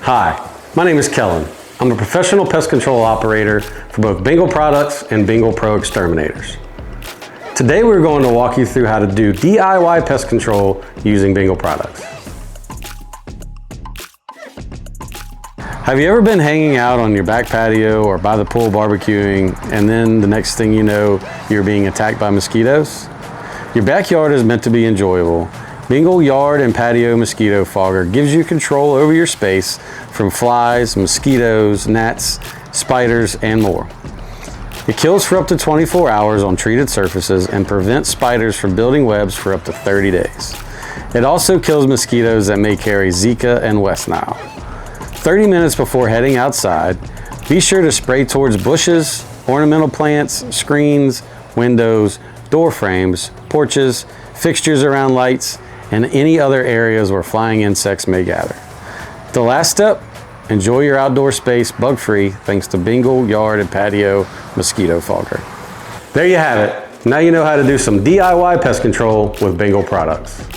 Hi, my name is Kellen. I'm a professional pest control operator for both Bengal Products and Bengal Pro Exterminators. Today we're going to walk you through how to do DIY pest control using Bengal products. Have you ever been hanging out on your back patio or by the pool barbecuing, and then the next thing you know, you're being attacked by mosquitoes? Your backyard is meant to be enjoyable. Bengal Yard and Patio Mosquito Fogger gives you control over your space from flies, mosquitoes, gnats, spiders, and more. It kills for up to 24 hours on treated surfaces and prevents spiders from building webs for up to 30 days. It also kills mosquitoes that may carry Zika and West Nile. 30 minutes before heading outside, be sure to spray towards bushes, ornamental plants, screens, windows, door frames, porches, fixtures around lights, and any other areas where flying insects may gather. The last step, enjoy your outdoor space bug-free thanks to Bengal Yard and Patio Mosquito Fogger. There you have it. Now you know how to do some DIY pest control with Bengal products.